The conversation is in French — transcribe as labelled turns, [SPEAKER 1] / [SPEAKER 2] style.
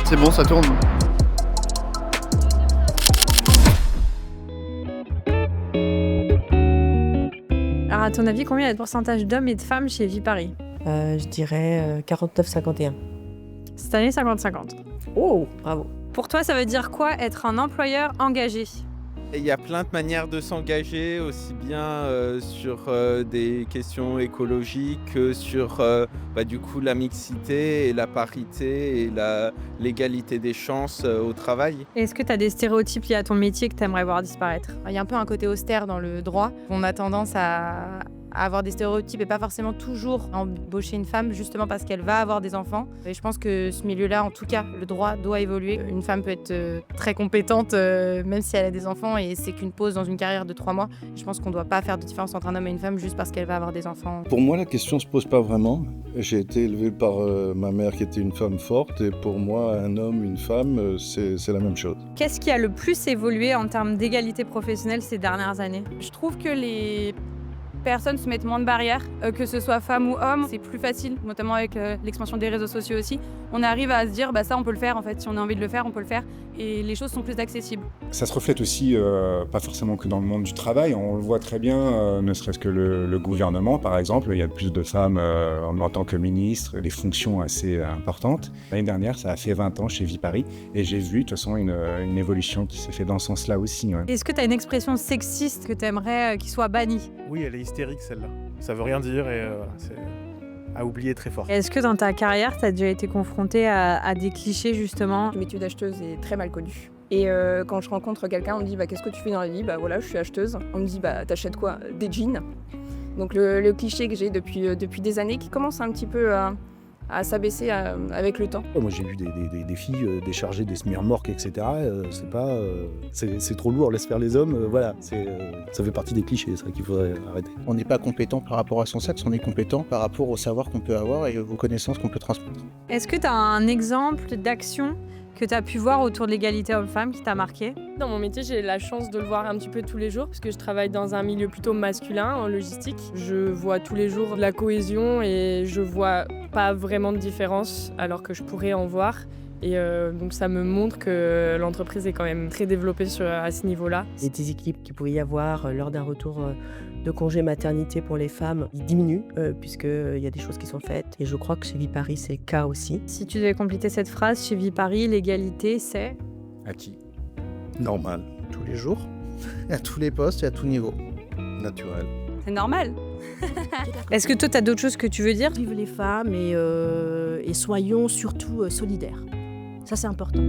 [SPEAKER 1] C'est bon, ça tourne.
[SPEAKER 2] Alors à ton avis, combien il y a de pourcentage d'hommes et de femmes chez Viparis ?
[SPEAKER 3] Je dirais 49-51.
[SPEAKER 2] Cette année, 50-50.
[SPEAKER 3] Oh, bravo.
[SPEAKER 2] Pour toi, ça veut dire quoi être un employeur engagé ?
[SPEAKER 4] Il y a plein de manières de s'engager, aussi bien sur des questions écologiques que sur du coup, la mixité et la parité et l'égalité des chances au travail.
[SPEAKER 2] Est-ce que tu as des stéréotypes liés à ton métier que tu aimerais voir disparaître ?
[SPEAKER 5] Il y a un peu un côté austère dans le droit. On a tendance à avoir des stéréotypes et pas forcément toujours embaucher une femme justement parce qu'elle va avoir des enfants. Et je pense que ce milieu-là, en tout cas, le droit doit évoluer. Une femme peut être très compétente même si elle a des enfants et c'est qu'une pause dans une carrière de 3 mois. Je pense qu'on ne doit pas faire de différence entre un homme et une femme juste parce qu'elle va avoir des enfants.
[SPEAKER 6] Pour moi, la question ne se pose pas vraiment. J'ai été élevé par ma mère qui était une femme forte et pour moi, un homme, une femme, c'est la même chose.
[SPEAKER 2] Qu'est-ce qui a le plus évolué en termes d'égalité professionnelle ces dernières années ?
[SPEAKER 7] Je trouve que les personnes se mettent moins de barrières, que ce soit femme ou homme, c'est plus facile, notamment avec l'expansion des réseaux sociaux aussi. On arrive à se dire, ça on peut le faire en fait, si on a envie de le faire, on peut le faire, et les choses sont plus accessibles.
[SPEAKER 8] Ça se reflète aussi, pas forcément que dans le monde du travail, on le voit très bien, ne serait-ce que le gouvernement par exemple, il y a plus de femmes en tant que ministres, des fonctions assez importantes. L'année dernière, ça a fait 20 ans chez Viparis, et j'ai vu de toute façon une évolution qui s'est fait dans ce sens-là aussi. Ouais.
[SPEAKER 2] Est-ce que tu as une expression sexiste que tu aimerais qu'il soit bannie ?
[SPEAKER 9] Oui, elle est hystérique celle-là. Ça veut rien dire et c'est à oublier très fort.
[SPEAKER 2] Est-ce que dans ta carrière, tu as déjà été confrontée à des clichés justement ?
[SPEAKER 10] Le métier d'acheteuse est très mal connu. Et quand je rencontre quelqu'un, on me dit qu'est-ce que tu fais dans la vie ? Voilà, je suis acheteuse. On me dit t'achètes quoi ? Des jeans. Donc le cliché que j'ai depuis des années qui commence un petit peu à s'abaisser avec le temps.
[SPEAKER 11] Moi j'ai vu des filles décharger des smirmorques, etc. C'est trop lourd, laisse faire les hommes. Ça fait partie des clichés, ça qu'il faudrait arrêter.
[SPEAKER 12] On n'est pas compétent par rapport à son sexe, on est compétent par rapport au savoir qu'on peut avoir et aux connaissances qu'on peut transmettre.
[SPEAKER 2] Est-ce que tu as un exemple d'action que tu as pu voir autour de l'égalité homme-femme qui t'a marqué ?
[SPEAKER 13] Dans mon métier, j'ai la chance de le voir un petit peu tous les jours parce que je travaille dans un milieu plutôt masculin, en logistique. Je vois tous les jours de la cohésion et je vois pas vraiment de différence alors que je pourrais en voir. Et donc ça me montre que l'entreprise est quand même très développée à ce niveau-là.
[SPEAKER 3] Les déséquilibres qu'il pouvait y avoir lors d'un retour de congé maternité pour les femmes, ils diminuent puisqu'il y a des choses qui sont faites. Et je crois que chez Viparis, c'est le cas aussi.
[SPEAKER 2] Si tu devais compléter cette phrase, chez Viparis, l'égalité, c'est ?
[SPEAKER 8] Acquis.
[SPEAKER 12] Normal, tous les jours, à tous les postes et à tout niveau.
[SPEAKER 6] Naturel.
[SPEAKER 7] C'est normal.
[SPEAKER 2] Est-ce que toi, tu as d'autres choses que tu veux dire ?
[SPEAKER 14] Vive les femmes et soyons surtout solidaires. Ça, c'est important.